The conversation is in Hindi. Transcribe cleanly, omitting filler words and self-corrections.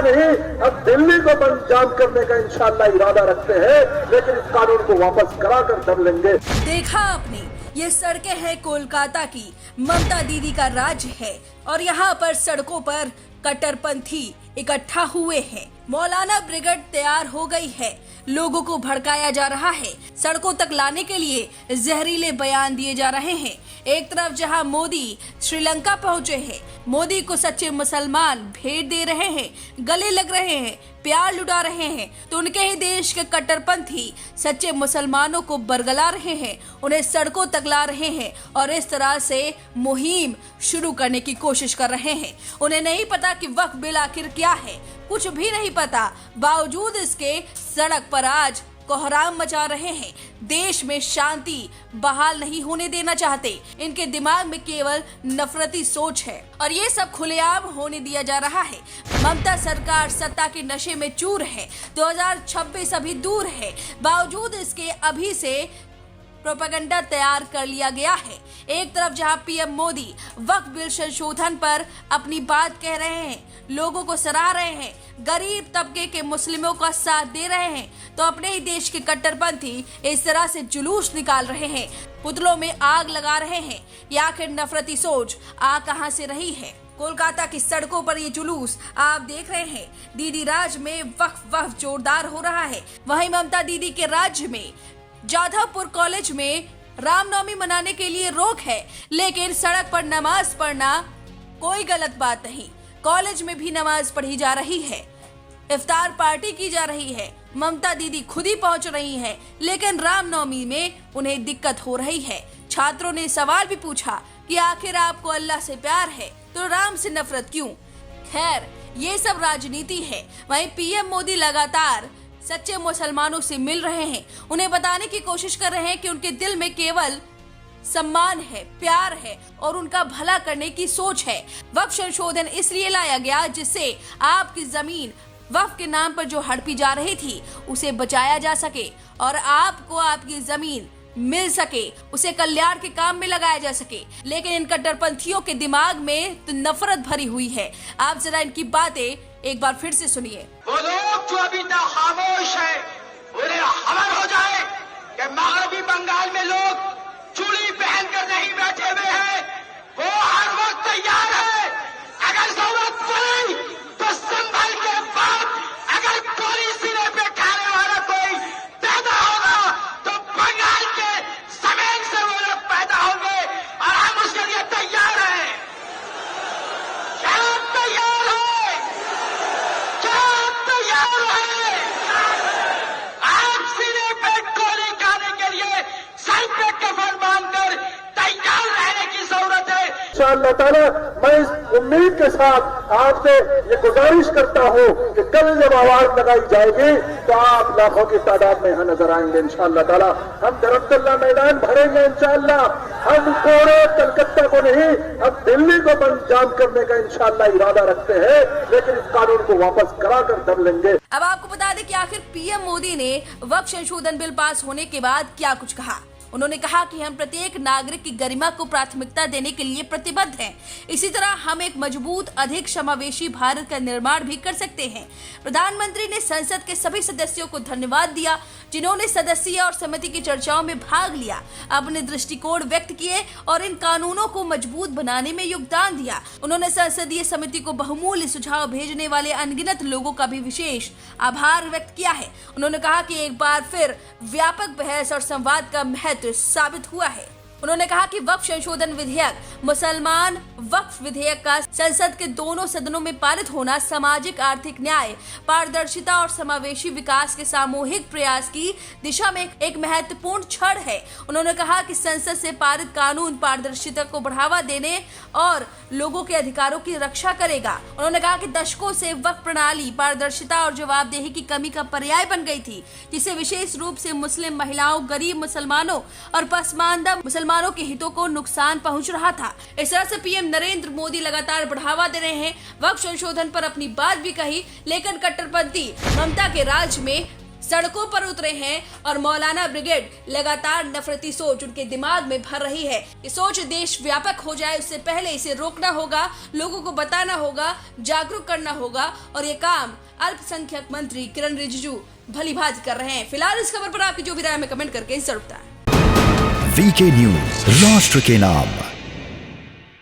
नहीं, अब दिल्ली को बंद जाम करने का इंशाअल्लाह इरादा रखते हैं, लेकिन इस कानून को वापस कराकर दम लेंगे। देखा आपने, ये सड़कें हैं कोलकाता की, ममता दीदी का राज्य है और यहाँ पर सड़कों पर कट्टरपंथी इकट्ठा हुए हैं। मौलाना ब्रिगेड तैयार हो गई है, लोगों को भड़काया जा रहा है, सड़कों तक लाने के लिए जहरीले बयान दिए जा रहे हैं। एक तरफ जहां मोदी श्रीलंका पहुंचे हैं, मोदी को सच्चे मुसलमान भेंट दे रहे हैं, गले लग रहे हैं, प्यार लुटा रहे हैं, तो उनके ही देश के कट्टरपंथी सच्चे मुसलमानों को बरगला रहे हैं, उन्हें सड़कों तक ला रहे हैं और इस तरह से मुहिम शुरू करने की कोशिश कर रहे हैं। उन्हें नहीं पता कि वक्फ बिल आखिर क्या है, कुछ भी नहीं पता, बावजूद इसके सड़क पर आज कोहराम मचा रहे हैं। देश में शांति बहाल नहीं होने देना चाहते, इनके दिमाग में केवल नफरती सोच है और ये सब खुलेआम होने दिया जा रहा है। ममता सरकार सत्ता के नशे में चूर है, 2026 अभी दूर है, बावजूद इसके अभी से प्रोपेगेंडा तैयार कर लिया गया है। एक तरफ जहां पीएम मोदी वक्फ बिल संशोधन पर अपनी बात कह रहे हैं, लोगों को सराह रहे हैं, गरीब तबके के मुस्लिमों का साथ दे रहे हैं, तो अपने ही देश के कट्टरपंथी इस तरह से जुलूस निकाल रहे हैं, पुतलों में आग लगा रहे हैं। या आखिर नफरती सोच आ कहां से रही है? कोलकाता की सड़कों पर ये जुलूस आप देख रहे हैं। दीदी राज में वक्फ जोरदार हो रहा है, वहीं ममता दीदी के राज्य में जाधवपुर कॉलेज में रामनवमी मनाने के लिए रोक है, लेकिन सड़क पर नमाज पढ़ना कोई गलत बात नहीं। कॉलेज में भी नमाज पढ़ी जा रही है, इफ्तार पार्टी की जा रही है, ममता दीदी खुद ही पहुंच रही हैं, लेकिन रामनवमी में उन्हें दिक्कत हो रही है। छात्रों ने सवाल भी पूछा कि आखिर आपको अल्लाह से प्यार है तो राम से नफरत क्यों? खैर, ये सब राजनीति है। वहीं पीएम मोदी लगातार सच्चे मुसलमानों से मिल रहे हैं, उन्हें बताने की कोशिश कर रहे हैं कि उनके दिल में केवल सम्मान है, प्यार है और उनका भला करने की सोच है। वक्फ संशोधन इसलिए लाया गया जिससे आपकी जमीन वक्फ के नाम पर जो हड़पी जा रही थी उसे बचाया जा सके और आपको आपकी जमीन मिल सके, उसे कल्याण के काम में लगाया जा सके। लेकिन इन कट्टरपंथियों के दिमाग में तो नफरत भरी हुई है। आप जरा इनकी बातें एक बार फिर से सुनिए। वो लोग जो अभी तक खामोश है, उन्हें खबर हो जाए कि मगरबी बंगाल में लोग चूड़ी पहनकर नहीं बैठे हुए हैं, वो हर वक्त तैयार है। अगर जरूरत पड़ी तो संभल के बाद अगर गोली सीने पे खाने वाला कोई पैदा होगा तो बंगाल के जमीन से वो लोग पैदा होंगे और हम उसके लिए तैयार हैं। क्या आप तैयार हैं? क्या आप तैयार हैं? आप सीने पे गोली खाने के लिए सर पे कफन बांधकर तैयार रहने की जरूरत है। इंशाअल्लाह ताला मैं इस उम्मीद के साथ आपसे ये गुजारिश करता हूँ कि कल जब आवाज लगाई जाएगी तो आप लाखों की तादाद में यहाँ नजर आएंगे। इंशाअल्लाह ताला हम धर्मतल्ला मैदान भरेंगे। इंशाअल्लाह हम पूरे कलकत्ता को नहीं, हम दिल्ली को बंद जाम करने का इंशाअल्लाह इरादा रखते हैं, लेकिन इस कानून को वापस कराकर दम लेंगे। अब आपको बता दें कि आखिर पीएम मोदी ने वक्फ संशोधन बिल पास होने के बाद क्या कुछ कहा। उन्होंने कहा कि हम प्रत्येक नागरिक की गरिमा को प्राथमिकता देने के लिए प्रतिबद्ध हैं। इसी तरह हम एक मजबूत, अधिक समावेशी भारत का निर्माण भी कर सकते हैं। प्रधानमंत्री ने संसद के सभी सदस्यों को धन्यवाद दिया जिन्होंने सदस्यीय और समिति की चर्चाओं में भाग लिया, अपने दृष्टिकोण व्यक्त किए और इन कानूनों को मजबूत बनाने में योगदान दिया। उन्होंने संसदीय समिति को बहुमूल्य सुझाव भेजने वाले अनगिनत लोगों का भी विशेष आभार व्यक्त किया है। उन्होंने कहा कि एक बार फिर व्यापक बहस और संवाद का महत्व साबित हुआ है। उन्होंने कहा कि वक्फ संशोधन विधेयक, मुसलमान वक्फ विधेयक का संसद के दोनों सदनों में पारित होना सामाजिक आर्थिक न्याय, पारदर्शिता और समावेशी विकास के सामूहिक प्रयास की दिशा में एक महत्वपूर्ण क्षण है। उन्होंने कहा कि संसद से पारित कानून पारदर्शिता को बढ़ावा देने और लोगों के अधिकारों की रक्षा करेगा। उन्होंने कहा कि दशकों से वक्फ प्रणाली पारदर्शिता और जवाबदेही की कमी का पर्याय बन गई थी, जिससे विशेष रूप से मुस्लिम महिलाओं, गरीब मुसलमानों और पसमानदा मुसलमानों के हितों को नुकसान पहुंच रहा था। इस तरह से पीएम नरेंद्र मोदी लगातार बढ़ावा दे रहे हैं। वक्फ संशोधन पर अपनी बात भी कही, लेकिन कट्टरपंथी ममता के राज में सड़कों पर उतरे हैं और मौलाना ब्रिगेड लगातार नफरती सोच उनके दिमाग में भर रही है। ये सोच देश व्यापक हो जाए उससे पहले इसे रोकना होगा, लोगों को बताना होगा, जागरूक करना होगा और ये काम अल्पसंख्यक मंत्री किरण रिजिजू भलीभांति कर रहे हैं। फिलहाल इस खबर पर आपकी जो भी राय है कमेंट करके जरूर बताएं। वीके न्यूज, राष्ट्र के नाम।